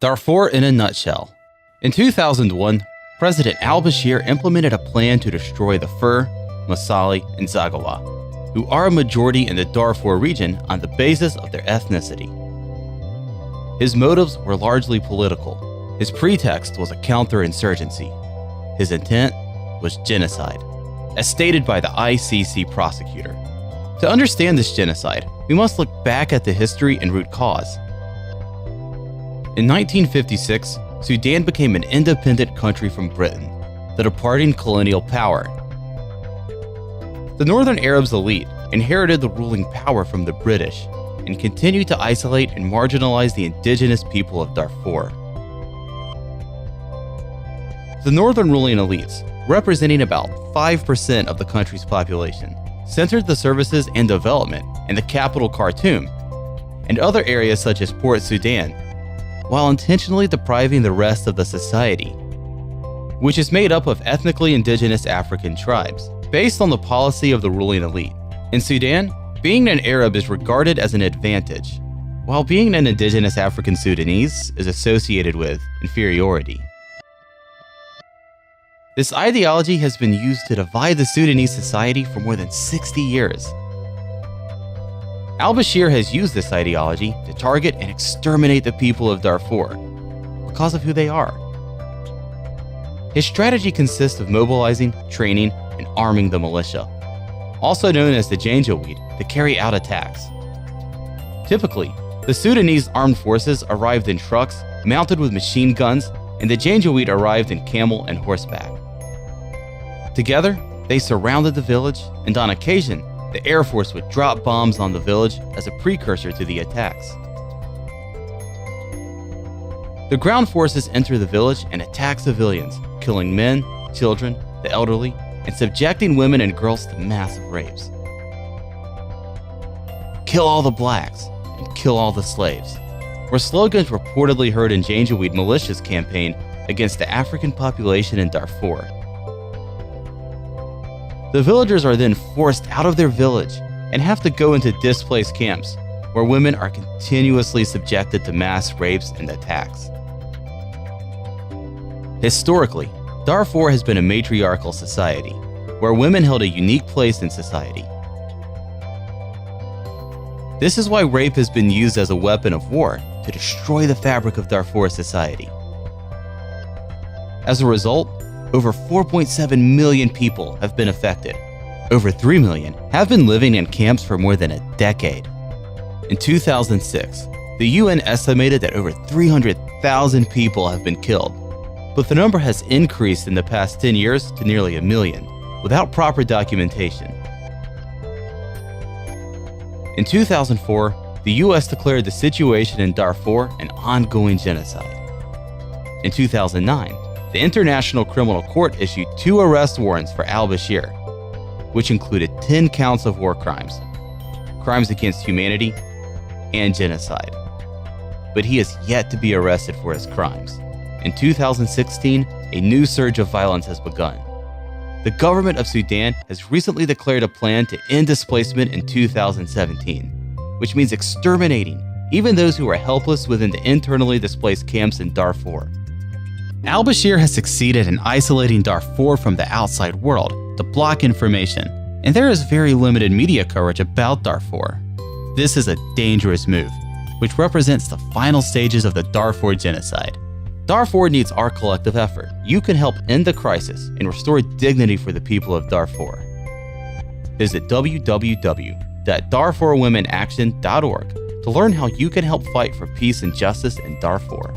Darfur in a nutshell. In 2001, President al-Bashir implemented a plan to destroy the Fur, Masali, and Zaghawa, who are a majority in the Darfur region on the basis of their ethnicity. His motives were largely political. His pretext was a counterinsurgency. His intent was genocide, as stated by the ICC prosecutor. To understand this genocide, we must look back at the history and root cause. In 1956, Sudan became an independent country from Britain, the departing colonial power. The Northern Arabs elite inherited the ruling power from the British and continued to isolate and marginalize the indigenous people of Darfur. The northern ruling elites, representing about 5% of the country's population, centered the services and development in the capital Khartoum and other areas such as Port Sudan, while intentionally depriving the rest of the society, which is made up of ethnically indigenous African tribes, based on the policy of the ruling elite. In Sudan, being an Arab is regarded as an advantage, while being an indigenous African Sudanese is associated with inferiority. This ideology has been used to divide the Sudanese society for more than 60 years. Al-Bashir has used this ideology to target and exterminate the people of Darfur because of who they are. His strategy consists of mobilizing, training, and arming the militia, also known as the Janjaweed, to carry out attacks. Typically, the Sudanese armed forces arrived in trucks mounted with machine guns, and the Janjaweed arrived in camel and horseback. Together, they surrounded the village, and on occasion, the Air Force would drop bombs on the village as a precursor to the attacks. The ground forces enter the village and attack civilians, killing men, children, the elderly, and subjecting women and girls to massive rapes. "Kill all the blacks and kill all the slaves" were slogans reportedly heard in Janjaweed militia's campaign against the African population in Darfur. The villagers are then forced out of their village and have to go into displaced camps, where women are continuously subjected to mass rapes and attacks. Historically, Darfur has been a matriarchal society, where women held a unique place in society. This is why rape has been used as a weapon of war to destroy the fabric of Darfur society. As a result, over 4.7 million people have been affected. Over 3 million have been living in camps for more than a decade. In 2006, the UN estimated that over 300,000 people have been killed, but the number has increased in the past 10 years to nearly 1 million, without proper documentation. In 2004, the US declared the situation in Darfur an ongoing genocide. In 2009, the International Criminal Court issued 2 arrest warrants for al-Bashir, which included 10 counts of war crimes, crimes against humanity, and genocide. But he has yet to be arrested for his crimes. In 2016, a new surge of violence has begun. The government of Sudan has recently declared a plan to end displacement in 2017, which means exterminating even those who are helpless within the internally displaced camps in Darfur. Al-Bashir has succeeded in isolating Darfur from the outside world to block information, and there is very limited media coverage about Darfur. This is a dangerous move, which represents the final stages of the Darfur genocide. Darfur needs our collective effort. You can help end the crisis and restore dignity for the people of Darfur. Visit www.darfurwomenaction.org to learn how you can help fight for peace and justice in Darfur.